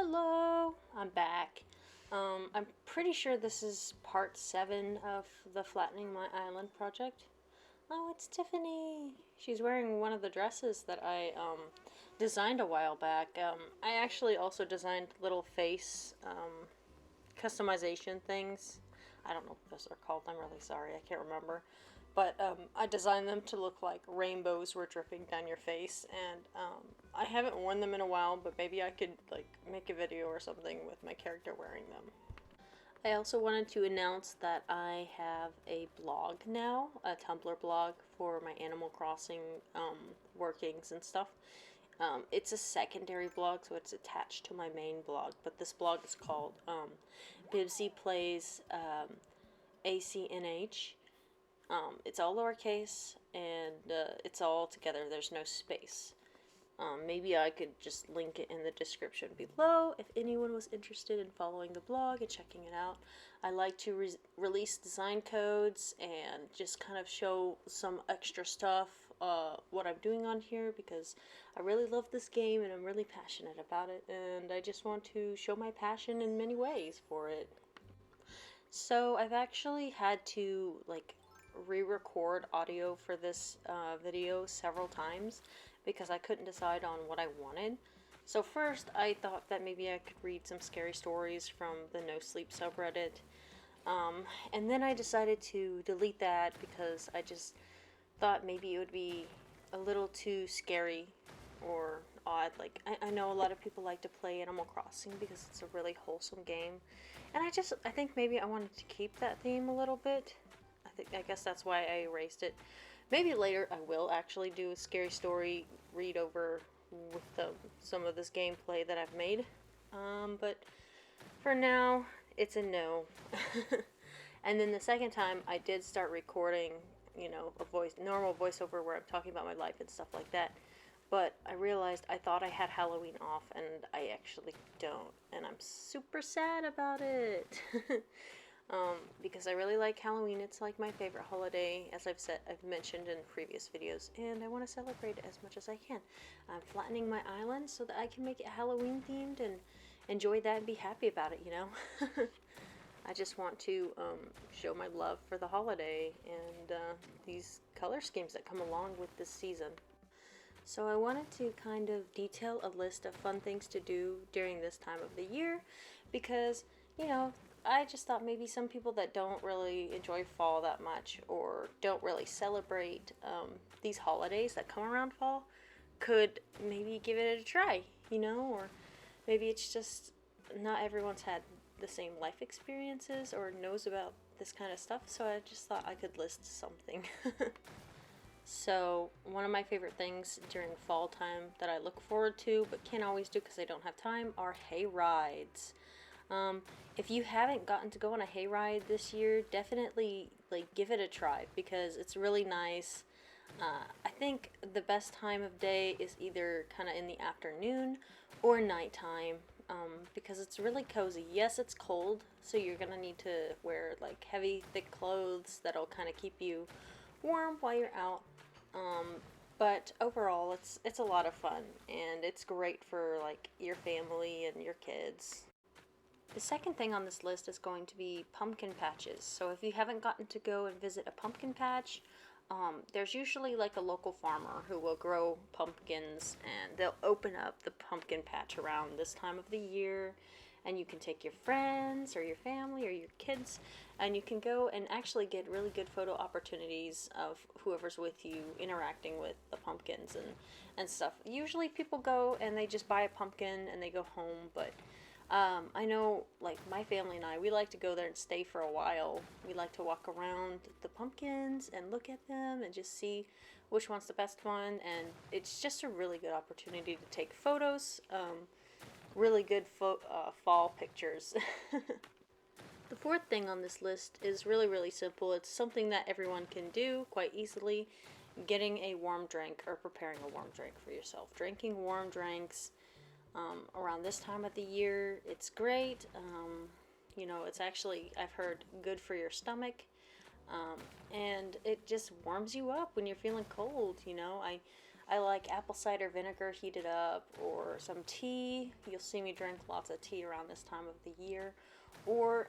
Hello, I'm back. I'm pretty sure this is part 7 of the Flattening My Island project. Oh, it's Tiffany. She's wearing one of the dresses that I designed a while back. I actually also designed little face customization things. I don't know what those are called. I'm really sorry. I can't remember. But I designed them to look like rainbows were dripping down your face, and I haven't worn them in a while, but maybe I could like make a video or something with my character wearing them. I also wanted to announce that I have a blog now, a Tumblr blog for my Animal Crossing workings and stuff. It's a secondary blog, so it's attached to my main blog, but this blog is called Bibsy Plays ACNH. It's all lowercase and it's all together. There's no space. Maybe I could just link it in the description below if anyone was interested in following the blog and checking it out. I like to release design codes and just kind of show some extra stuff, what I'm doing on here, because I really love this game and I'm really passionate about it, and I just want to show my passion in many ways for it. So I've actually had to like re-record audio for this video several times because I couldn't decide on what I wanted. So first I thought that maybe I could read some scary stories from the No Sleep subreddit, and then I decided to delete that because I just thought maybe it would be a little too scary or odd. Like, I know a lot of people like to play Animal Crossing because it's a really wholesome game, and I think maybe I wanted to keep that theme a little bit. I guess that's why I erased it. Maybe later I will actually do a scary story read over with some of this gameplay that I've made. But for now, it's a no. And then the second time, I did start recording, a normal voiceover where I'm talking about my life and stuff like that. But I realized I thought I had Halloween off, and I actually don't, and I'm super sad about it. Because I really like Halloween. It's like my favorite holiday, as I've mentioned in previous videos, and I want to celebrate it as much as I can. I'm flattening my island so that I can make it Halloween themed and enjoy that and be happy about it, I just want to show my love for the holiday and these color schemes that come along with this season. So I wanted to kind of detail a list of fun things to do during this time of the year because, I just thought maybe some people that don't really enjoy fall that much or don't really celebrate these holidays that come around fall could maybe give it a try, or maybe it's just not everyone's had the same life experiences or knows about this kind of stuff, so I just thought I could list something. So one of my favorite things during fall time that I look forward to but can't always do because I don't have time are hay rides. If you haven't gotten to go on a hayride this year, definitely give it a try because it's really nice. I think the best time of day is either kind of in the afternoon or nighttime, because it's really cozy. Yes, it's cold, so you're gonna need to wear like heavy, thick clothes that'll kind of keep you warm while you're out. But overall, it's a lot of fun, and it's great for like your family and your kids. The second thing on this list is going to be pumpkin patches. So if you haven't gotten to go and visit a pumpkin patch, there's usually like a local farmer who will grow pumpkins, and they'll open up the pumpkin patch around this time of the year, and you can take your friends or your family or your kids, and you can go and actually get really good photo opportunities of whoever's with you interacting with the pumpkins and stuff. Usually people go and they just buy a pumpkin and they go home, but I know, like, my family and I, we like to go there and stay for a while. We like to walk around the pumpkins and look at them and just see which one's the best one. And it's just a really good opportunity to take photos, really good fall pictures. The fourth thing on this list is really, really simple. It's something that everyone can do quite easily. Getting a warm drink or preparing a warm drink for yourself. Drinking warm drinks around this time of the year, it's great. It's actually, I've heard, good for your stomach, and it just warms you up when you're feeling cold. I like apple cider vinegar heated up, or some tea. You'll see me drink lots of tea around this time of the year. Or,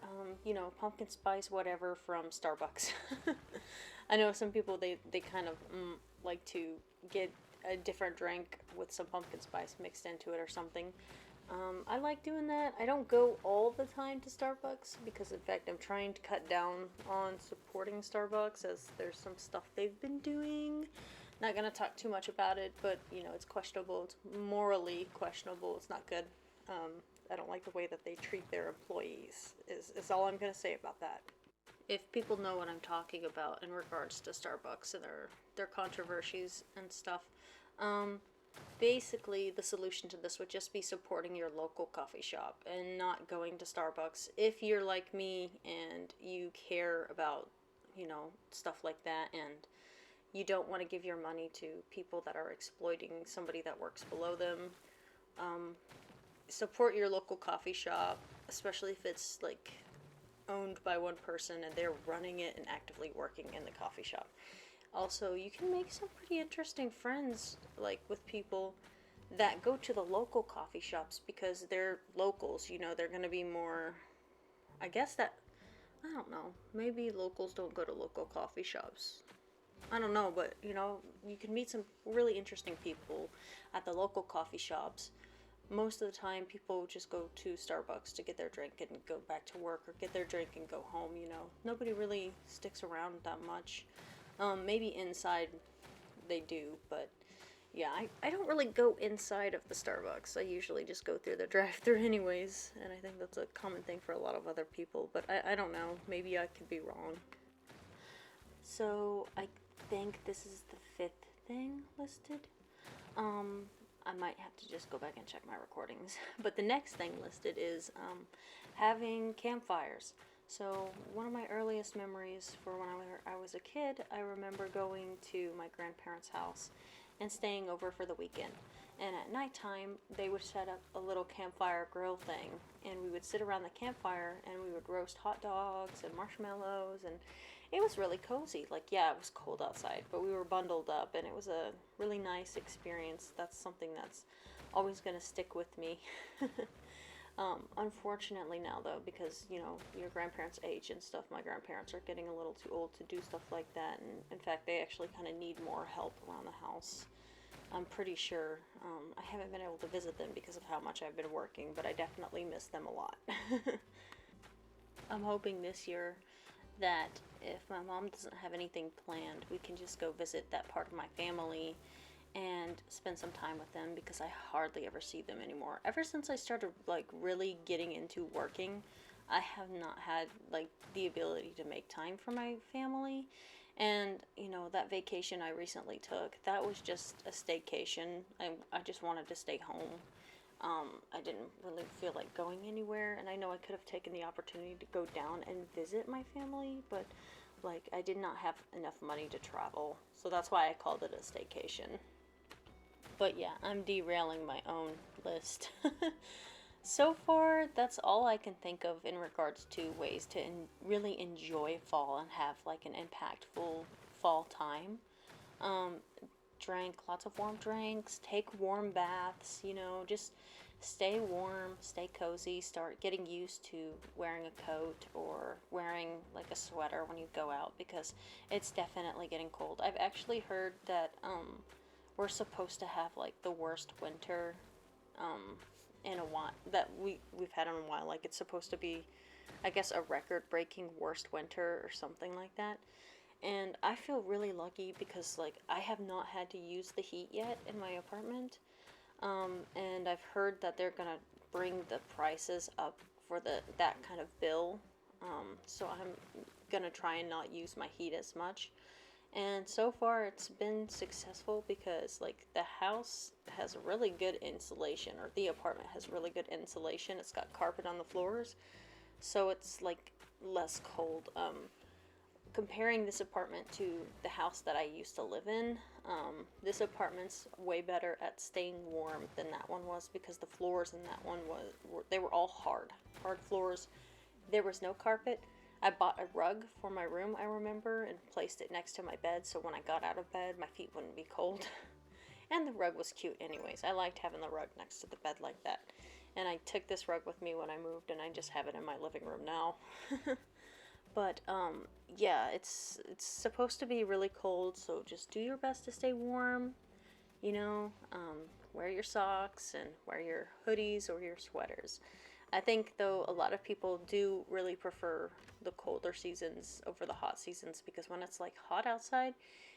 pumpkin spice, whatever, from Starbucks. I know some people, they kind of like to get a different drink with some pumpkin spice mixed into it or something. I like doing that. I don't go all the time to Starbucks because, in fact, I'm trying to cut down on supporting Starbucks as there's some stuff they've been doing. Not gonna talk too much about it, but it's questionable. It's morally questionable. It's not good. I don't like the way that they treat their employees. Is all I'm gonna say about that. If people know what I'm talking about in regards to Starbucks and their controversies and stuff, um, basically the solution to this would just be supporting your local coffee shop and not going to Starbucks. If you're like me and you care about stuff like that, and you don't want to give your money to people that are exploiting somebody that works below them, support your local coffee shop, especially if it's like owned by one person and they're running it and actively working in the coffee shop. Also, you can make some pretty interesting friends, like with people that go to the local coffee shops because they're locals. They're going to be more, I guess that, I don't know, maybe locals don't go to local coffee shops. I don't know, but you can meet some really interesting people at the local coffee shops. Most of the time, people just go to Starbucks to get their drink and go back to work, or get their drink and go home. Nobody really sticks around that much. Maybe inside they do, but yeah, I don't really go inside of the Starbucks. I usually just go through the drive-thru anyways, and I think that's a common thing for a lot of other people, but I don't know. Maybe I could be wrong. So I think this is the 5th thing listed. I might have to just go back and check my recordings. But the next thing listed is having campfires. So one of my earliest memories for when I was a kid, I remember going to my grandparents' house and staying over for the weekend. And at nighttime, they would set up a little campfire grill thing, and we would sit around the campfire and we would roast hot dogs and marshmallows, and it was really cozy. Like, yeah, it was cold outside, but we were bundled up, and it was a really nice experience. That's something that's always going to stick with me. Unfortunately now, though, because, your grandparents' age and stuff, my grandparents are getting a little too old to do stuff like that, and in fact, they actually kind of need more help around the house. I'm pretty sure. I haven't been able to visit them because of how much I've been working, but I definitely miss them a lot. I'm hoping this year that if my mom doesn't have anything planned, we can just go visit that part of my family and spend some time with them, because I hardly ever see them anymore. Ever since I started really getting into working, I have not had the ability to make time for my family. And that vacation I recently took, that was just a staycation. I just wanted to stay home. I didn't really feel like going anywhere, and I know I could have taken the opportunity to go down and visit my family, but I did not have enough money to travel, so that's why I called it a staycation. But yeah, I'm derailing my own list. So far, that's all I can think of in regards to ways to really enjoy fall and have an impactful fall time. Um, Drink lots of warm drinks, take warm baths, just stay warm, stay cozy, start getting used to wearing a coat or wearing a sweater when you go out, because it's definitely getting cold. I've actually heard that we're supposed to have the worst winter in a while that we've had in a while. It's supposed to be, I guess, a record-breaking worst winter or something like that. And I feel really lucky because I have not had to use the heat yet in my apartment. And I've heard that they're gonna bring the prices up for that kind of bill. So I'm gonna try and not use my heat as much. And so far it's been successful because the house has really good insulation, or the apartment has really good insulation. It's got carpet on the floors, so it's less cold. Comparing this apartment to the house that I used to live in, this apartment's way better at staying warm than that one was, because the floors in that one they were all hard floors. There was no carpet. I bought a rug for my room, I remember, and placed it next to my bed, so when I got out of bed, my feet wouldn't be cold. And the rug was cute anyways. I liked having the rug next to the bed like that. And I took this rug with me when I moved, and I just have it in my living room now. But yeah, it's supposed to be really cold, so just do your best to stay warm. You know, wear your socks and wear your hoodies or your sweaters. I think, though, a lot of people do really prefer the colder seasons over the hot seasons because when it's like hot outside,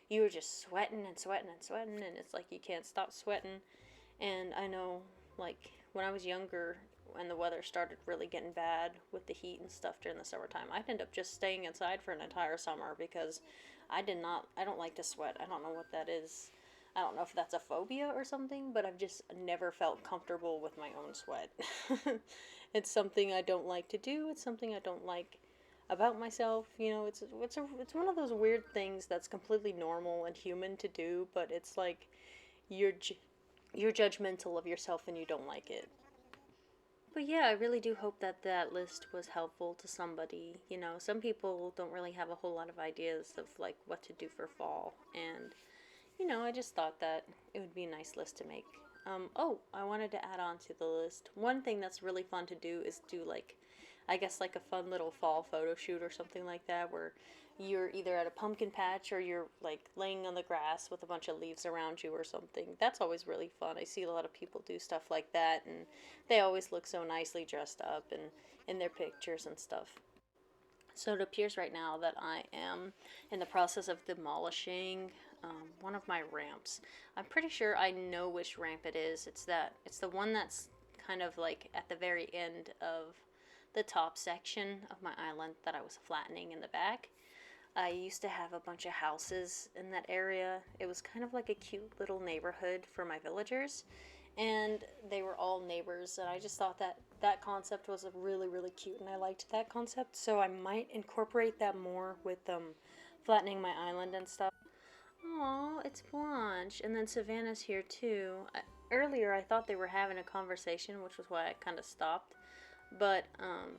you are just sweating and sweating and sweating, and it's like you can't stop sweating. And I know, like, when I was younger, when the weather started really getting bad with the heat and stuff during the summertime, I'd end up just staying inside for an entire summer because I don't like to sweat. I don't know what that is. I don't know if that's a phobia or something, but I've just never felt comfortable with my own sweat. It's something I don't like to do. It's something I don't like about myself. You know, it's one of those weird things that's completely normal and human to do, but it's like you're you're judgmental of yourself and you don't like it. But yeah, I really do hope that that list was helpful to somebody. You know, some people don't really have a whole lot of ideas of like what to do for fall, and you know, I just thought that it would be a nice list to make. Oh, I wanted to add on to the list. One thing that's really fun to do is do like, I guess like a fun little fall photo shoot or something like that, where you're either at a pumpkin patch or you're like laying on the grass with a bunch of leaves around you or something. That's always really fun. I see a lot of people do stuff like that, and they always look so nicely dressed up and in their pictures and stuff. So it appears right now that I am in the process of demolishing one of my ramps. I'm pretty sure I know which ramp it is. It's the one that's kind of like at the very end of the top section of my island that I was flattening in the back. I used to have a bunch of houses in that area. It was kind of like a cute little neighborhood for my villagers, and they were all neighbors, and I just thought that that concept was really really cute, and I liked that concept, so I might incorporate that more with flattening my island and stuff. Oh, it's Blanche, and then Savannah's here too. Earlier I thought they were having a conversation, which was why I kind of stopped, but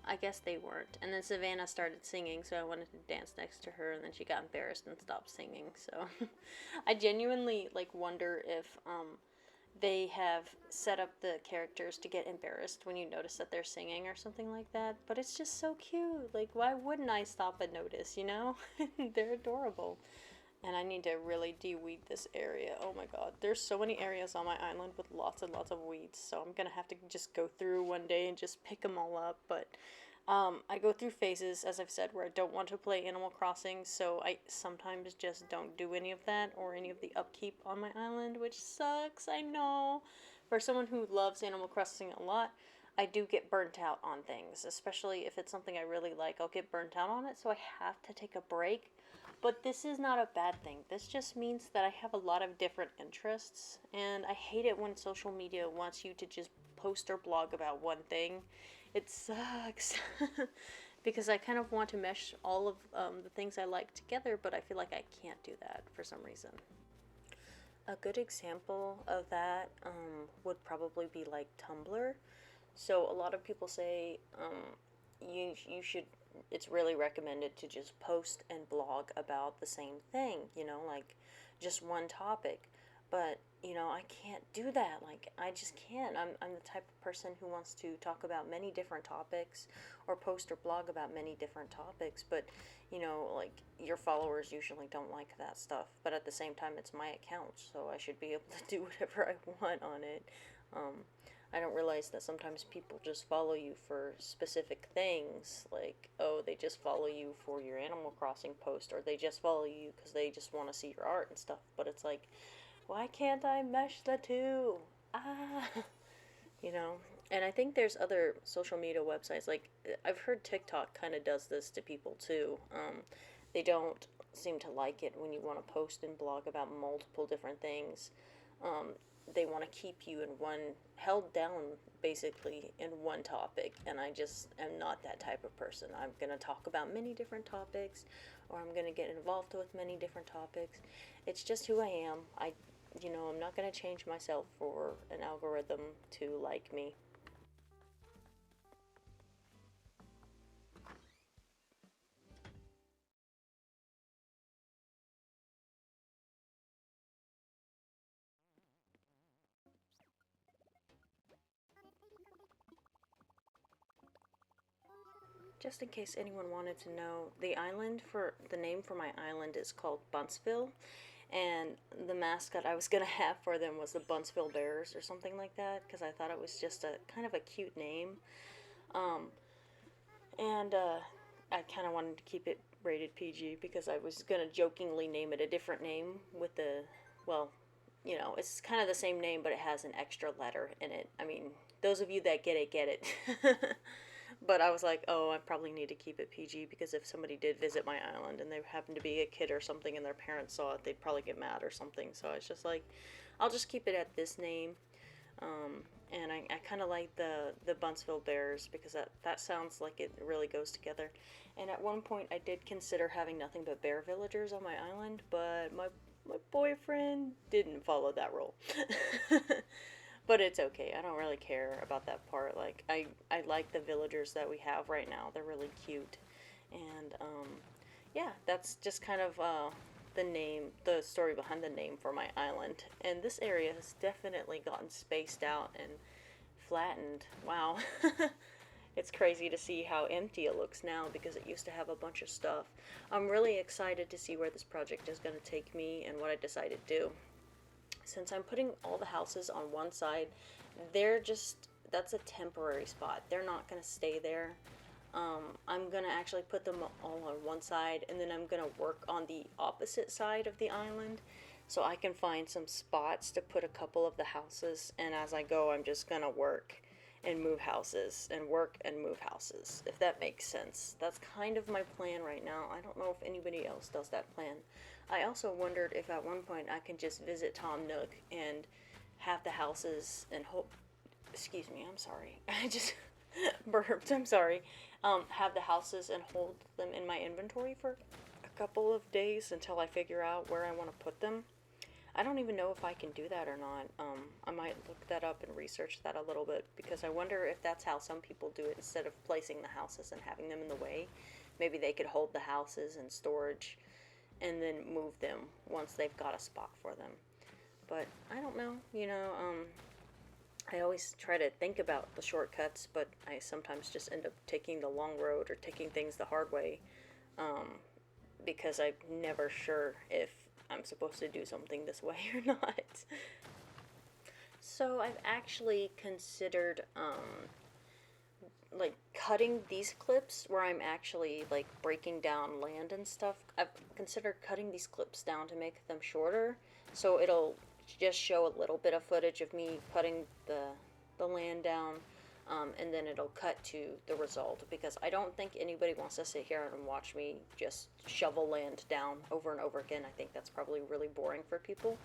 I guess they weren't. And then Savannah started singing, so I wanted to dance next to her, and then she got embarrassed and stopped singing. So I genuinely like wonder if they have set up the characters to get embarrassed when you notice that they're singing or something like that. But it's just so cute. Like, why wouldn't I stop and notice, you know? They're adorable. And I need to really de-weed this area. Oh my god. There's so many areas on my island with lots and lots of weeds. So I'm going to have to just go through one day and just pick them all up. But I go through phases, as I've said, where I don't want to play Animal Crossing, so I sometimes just don't do any of that or any of the upkeep on my island, which sucks, I know. For someone who loves Animal Crossing a lot, I do get burnt out on things, especially if it's something I really like. I'll get burnt out on it, so I have to take a break. But this is not a bad thing. This just means that I have a lot of different interests, and I hate it when social media wants you to just post or blog about one thing. It sucks. Because I kind of want to mesh all of the things I like together, but I feel like I can't do that for some reason. A good example of that would probably be like Tumblr. So a lot of people say you should. It's really recommended to just post and blog about the same thing. You know, like just one topic. But you know, I can't do that. Like I just can't. I'm the type of person who wants to talk about many different topics, or post or blog about many different topics. But you know, like your followers usually don't like that stuff. But at the same time, it's my account, so I should be able to do whatever I want on it. Um, I don't realize that sometimes people just follow you for specific things. Like, oh, they just follow you for your Animal Crossing post, or they just follow you because they just want to see your art and stuff. But it's like, why can't I mesh the two? Ah, you know. And I think there's other social media websites. Like, I've heard TikTok kind of does this to people too. They don't seem to like it when you want to post and blog about multiple different things. Um, they want to keep you in one, held down basically in one topic, and I just am not that type of person. I'm going to talk about many different topics, or I'm going to get involved with many different topics. It's just who I am. I'm not going to change myself for an algorithm to like me. just in case anyone wanted to know, the name for my island is called Buntsville, and the mascot I was gonna have for them was the Buntsville Bears or something like that, because I thought it was just a kind of a cute name. Um, and I kind of wanted to keep it rated PG because I was gonna jokingly name it a different name with the, well, it's kind of the same name, but it has an extra letter in it. I mean, those of you that get it, get it. But I was like, oh, I probably need to keep it PG because if somebody did visit my island and they happened to be a kid or something and their parents saw it, they'd probably get mad or something. So I was just like, I'll just keep it at this name. And I kind of like the Buntsville Bears because that sounds like it really goes together. And at one point, I did consider having nothing but bear villagers on my island, but my boyfriend didn't follow that rule. But it's okay. I don't really care about that part. Like I like the villagers that we have right now. They're really cute, and yeah, that's just kind of the story behind the name for my island. And this area has definitely gotten spaced out and flattened. Wow. It's crazy to see how empty it looks now because it used to have a bunch of stuff. I'm really excited to see where this project is going to take me and what I decide to do. Since I'm putting all the houses on one side, that's a temporary spot. They're not going to stay there. I'm going to actually put them all on one side, and then I'm going to work on the opposite side of the island so I can find some spots to put a couple of the houses, and as I go, I'm just going to work and move houses and work and move houses, if that makes sense. That's kind of my plan right now. I don't know if anybody else does that plan. I also wondered if at one point I can just visit Tom Nook and have the houses and hope. Excuse me, I'm sorry. I just burped. I'm sorry. Have the houses and hold them in my inventory for a couple of days until I figure out where I want to put them. I don't even know if I can do that or not. I might look that up and research that a little bit because I wonder if that's how some people do it instead of placing the houses and having them in the way. Maybe they could hold the houses in storage and then move them once they've got a spot for them. But I don't know, I always try to think about the shortcuts, but I sometimes just end up taking the long road or taking things the hard way because I'm never sure if I'm supposed to do something this way or not. So I've actually considered like cutting these clips where I'm actually like breaking down land and stuff. I've considered cutting these clips down to make them shorter so it'll just show a little bit of footage of me cutting the land down, and then it'll cut to the result because I don't think anybody wants to sit here and watch me just shovel land down over and over again. I think that's probably really boring for people.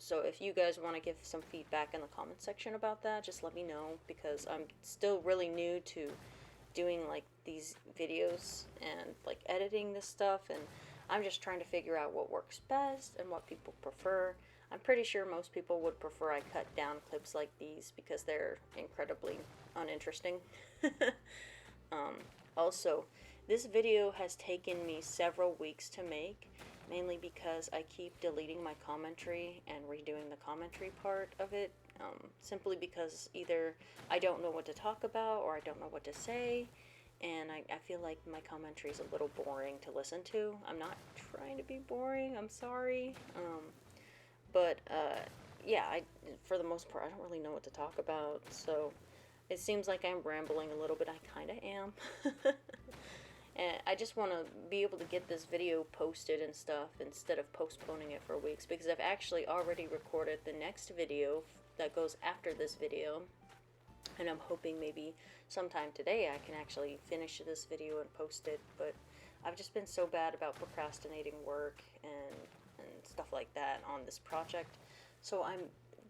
So if you guys want to give some feedback in the comment section about that, just let me know because I'm still really new to doing like these videos and like editing this stuff, and I'm just trying to figure out what works best and what people prefer. I'm pretty sure most people would prefer I cut down clips like these because they're incredibly uninteresting. Also, this video has taken me several weeks to make, mainly because I keep deleting my commentary and redoing the commentary part of it, simply because either I don't know what to talk about or I don't know what to say, and I feel like my commentary is a little boring to listen to. I'm not trying to be boring, I'm sorry. But yeah, for the most part, I don't really know what to talk about, so it seems like I'm rambling a little bit. I kind of am. And I just want to be able to get this video posted and stuff instead of postponing it for weeks, because I've actually already recorded the next video that goes after this video, and I'm hoping maybe sometime today I can actually finish this video and post it, but I've just been so bad about procrastinating work and stuff like that on this project, so I'm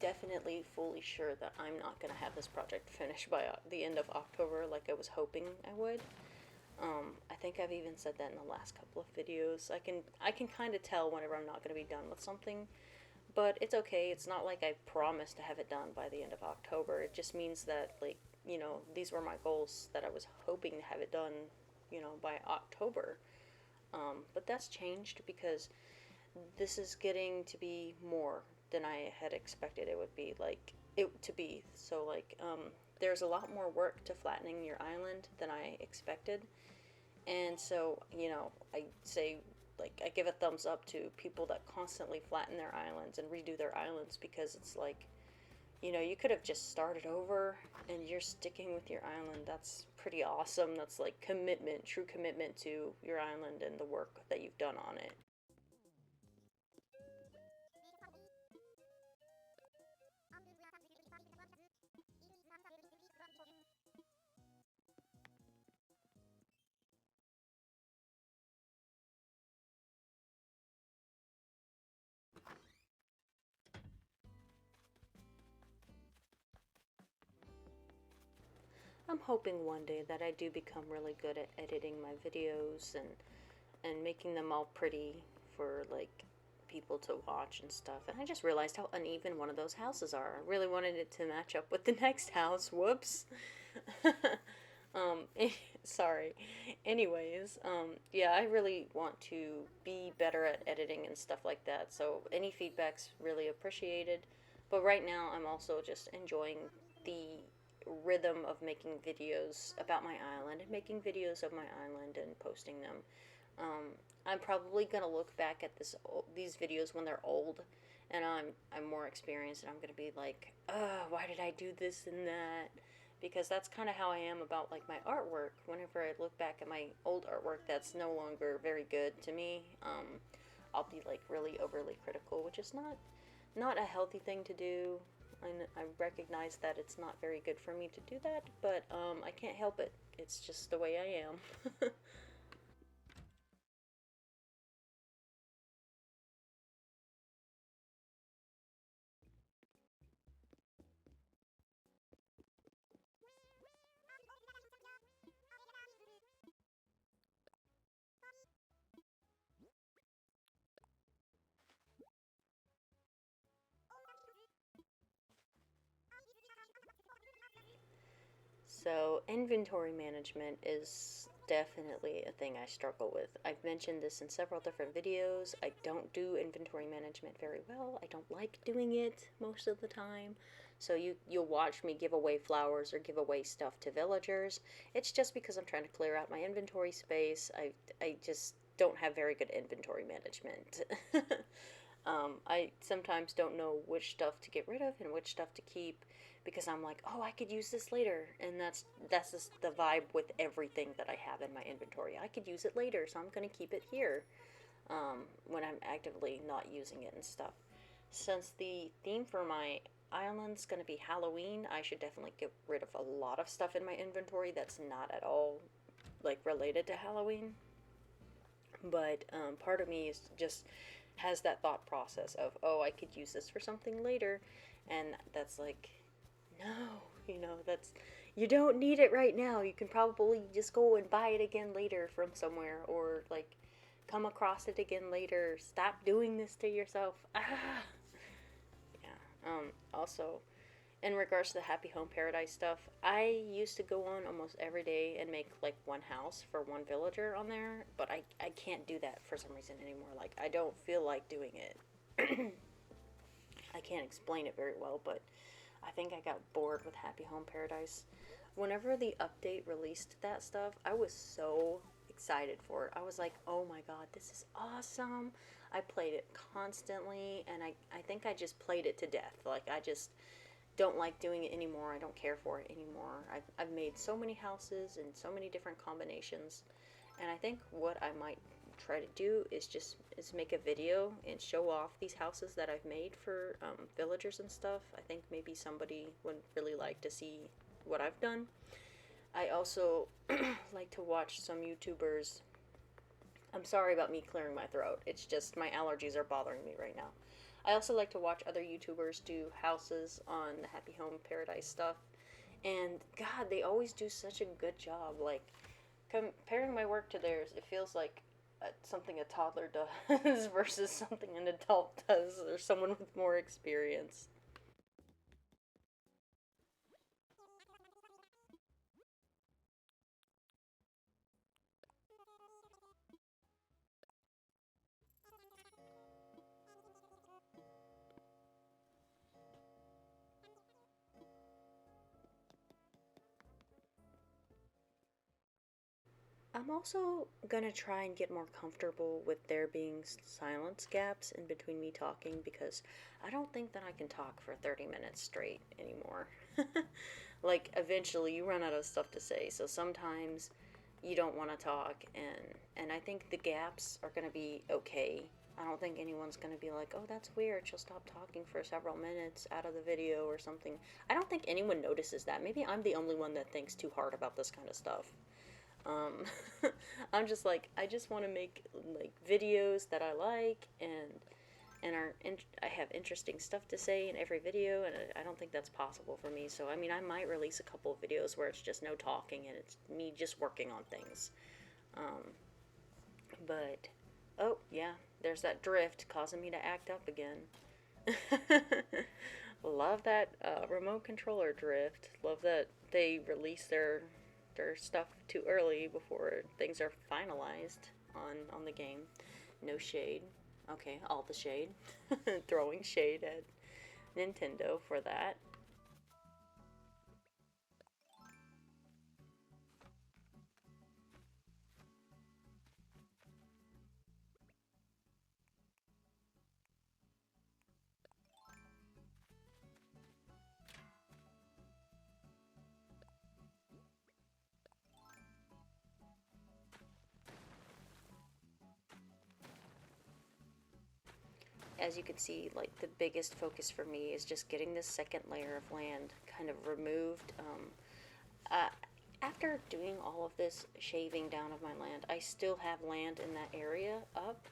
definitely fully sure that I'm not going to have this project finished by the end of October like I was hoping I would. I think I've even said that in the last couple of videos. I can kind of tell whenever I'm not going to be done with something, but it's okay. It's not like I promised to have it done by the end of October. It just means that, like, these were my goals that I was hoping to have it done, by October. But that's changed because this is getting to be more than I had expected it would be, to be. So, there's a lot more work to flattening your island than I expected. And so, I say, like, I give a thumbs up to people that constantly flatten their islands and redo their islands, because it's like, you could have just started over and you're sticking with your island. That's pretty awesome. That's like commitment, true commitment to your island and the work that you've done on it. I'm hoping one day that I do become really good at editing my videos and making them all pretty for like people to watch and stuff. And I just realized how uneven one of those houses are. I really wanted it to match up with the next house. Whoops. um, sorry. Anyways, yeah, I really want to be better at editing and stuff like that. So any feedback's really appreciated. But right now, I'm also just enjoying the rhythm of making videos about my island and making videos of my island and posting them. Um, I'm probably gonna look back at these videos when they're old, and I'm more experienced, and I'm gonna be like, why did I do this and that? Because that's kind of how I am about like my artwork. Whenever I look back at my old artwork that's no longer very good to me, I'll be like really overly critical, which is not a healthy thing to do. I recognize that it's not very good for me to do that, but I can't help it. It's just the way I am. So, inventory management is definitely a thing I struggle with. I've mentioned this in several different videos. I don't do inventory management very well. I don't like doing it most of the time. So you'll watch me give away flowers or give away stuff to villagers. It's just because I'm trying to clear out my inventory space. I just don't have very good inventory management. I sometimes don't know which stuff to get rid of and which stuff to keep, because I'm like, oh, I could use this later, and that's just the vibe with everything that I have in my inventory. I could use it later, so I'm gonna keep it here when I'm actively not using it and stuff. Since the theme for my island's gonna be Halloween, I should definitely get rid of a lot of stuff in my inventory that's not at all like related to Halloween. But part of me is just has that thought process of, oh, I could use this for something later, and that's like, no, that's, you don't need it right now. You can probably just go and buy it again later from somewhere, or like come across it again later. Stop doing this to yourself. Ah. Yeah. Also, in regards to the Happy Home Paradise stuff, I used to go on almost every day and make like one house for one villager on there, but I can't do that for some reason anymore. Like, I don't feel like doing it. I can't explain it very well, but I think I got bored with Happy Home Paradise. Whenever the update released that stuff, I was so excited for it. I was like, oh my god, this is awesome. I played it constantly, and I think I just played it to death. Like, I just don't like doing it anymore. I don't care for it anymore. I've made so many houses and so many different combinations, and I think what I might try to do is make a video and show off these houses that I've made for villagers and stuff. I think maybe somebody would really like to see what I've done. I also like to watch some YouTubers. I'm sorry about me clearing my throat. It's just my allergies are bothering me right now. I also like to watch other YouTubers do houses on the Happy Home Paradise stuff. And God, they always do such a good job. Like, comparing my work to theirs, it feels like something a toddler does versus something an adult does, or someone with more experience. I'm also gonna try and get more comfortable with there being silence gaps in between me talking because I don't think that I can talk for 30 minutes straight anymore. Like, eventually you run out of stuff to say, so sometimes you don't want to talk, and I think the gaps are gonna be okay. I don't think anyone's gonna be like, oh, that's weird, she'll stop talking for several minutes out of the video or something. I don't think anyone notices that. Maybe I'm the only one that thinks too hard about this kind of stuff. Um, I'm just like, I just want to make like videos that I like, and I have interesting stuff to say in every video, and I don't think that's possible for me. So I mean, I might release a couple of videos where it's just no talking and it's me just working on things. Um, but oh yeah, there's that drift causing me to act up again. Love that remote controller drift. Love that they release their stuff too early before things are finalized on the game. No shade. Okay, all the shade. Throwing shade at Nintendo for that. As you can see, like the biggest focus for me is just getting this second layer of land kind of removed. Uh, After doing all of this shaving down of my land, I still have land in that area up.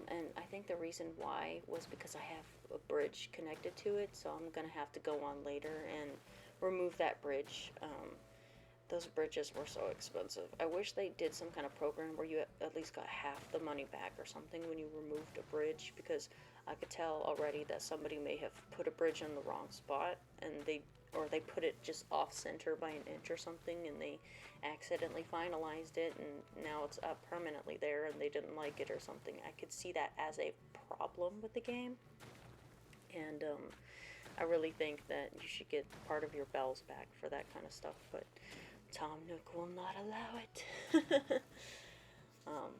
And I think the reason why was because I have a bridge connected to it, so I'm gonna have to go on later and remove that bridge. Those bridges were so expensive. I wish they did some kind of program where you at least got half the money back or something when you removed a bridge, because I could tell already that somebody may have put a bridge in the wrong spot, and they put it just off center by an inch or something, and they accidentally finalized it, and now it's up permanently there, and they didn't like it or something. I could see that as a problem with the game, and I really think that you should get part of your bells back for that kind of stuff, but Tom Nook will not allow it. um,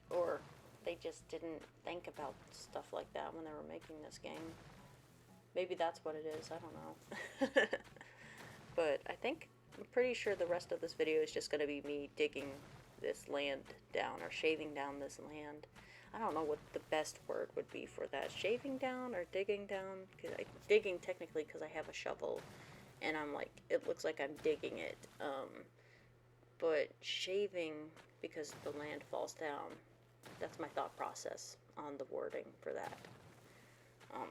or they just didn't think about stuff like that when they were making this game. Maybe that's what it is, I don't know. But I'm pretty sure the rest of this video is just going to be me digging this land down, or shaving down this land. I don't know what the best word would be for that. Shaving down or digging down? Digging technically because I have a shovel, and I'm like, it looks like I'm digging it. But shaving because the land falls down. That's my thought process on the wording for that.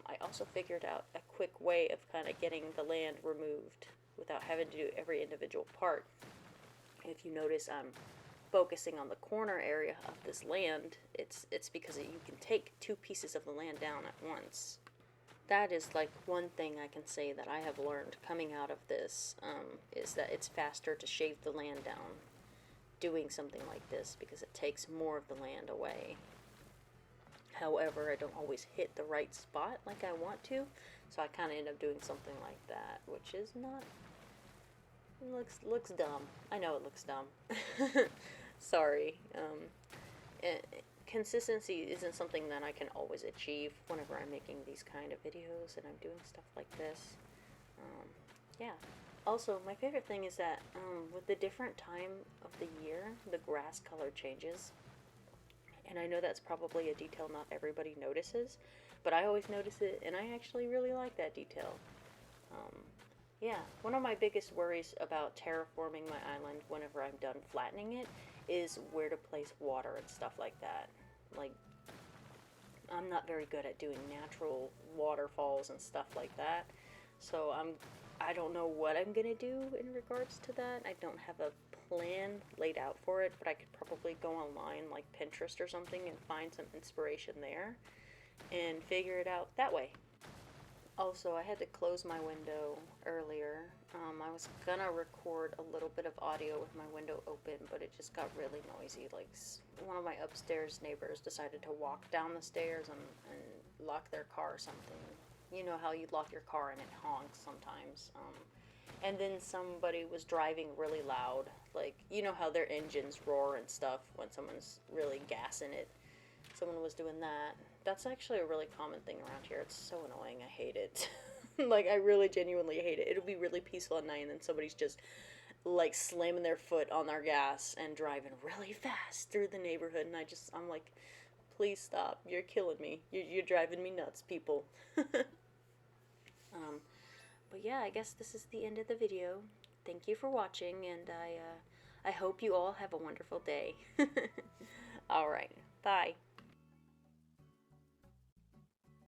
I also figured out a quick way of kind of getting the land removed without having to do every individual part. If you notice, I'm focusing on the corner area of this land. It's because you can take two pieces of the land down at once. That is like one thing I can say that I have learned coming out of this, is that it's faster to shave the land down doing something like this because it takes more of the land away. However, I don't always hit the right spot like I want to, so I kind of end up doing something like that, which is not... looks dumb. I know it looks dumb. Sorry. Consistency isn't something that I can always achieve whenever I'm making these kind of videos and I'm doing stuff like this. Yeah. Also, my favorite thing is that with the different time of the year, the grass color changes. And I know that's probably a detail not everybody notices, but I always notice it, and I actually really like that detail. Yeah, one of my biggest worries about terraforming my island whenever I'm done flattening it is where to place water and stuff like that. Like, I'm not very good at doing natural waterfalls and stuff like that, so I don't know what I'm gonna do in regards to that. I don't have a plan laid out for it, but I could probably go online like Pinterest or something and find some inspiration there and figure it out that way. Also, I had to close my window earlier. I was gonna record a little bit of audio with my window open, but it just got really noisy. Like, one of my upstairs neighbors decided to walk down the stairs and lock their car or something. You know how you lock your car and it honks sometimes. And then somebody was driving really loud. Like, you know how their engines roar and stuff when someone's really gassing it. Someone was doing that. That's actually a really common thing around here. It's so annoying. I hate it. Like, I really genuinely hate it. It'll be really peaceful at night, and then somebody's just, like, slamming their foot on their gas and driving really fast through the neighborhood. And I'm like, please stop. You're killing me. You're driving me nuts, people. um, but yeah, I guess this is the end of the video. Thank you for watching, and I hope you all have a wonderful day. Alright, bye.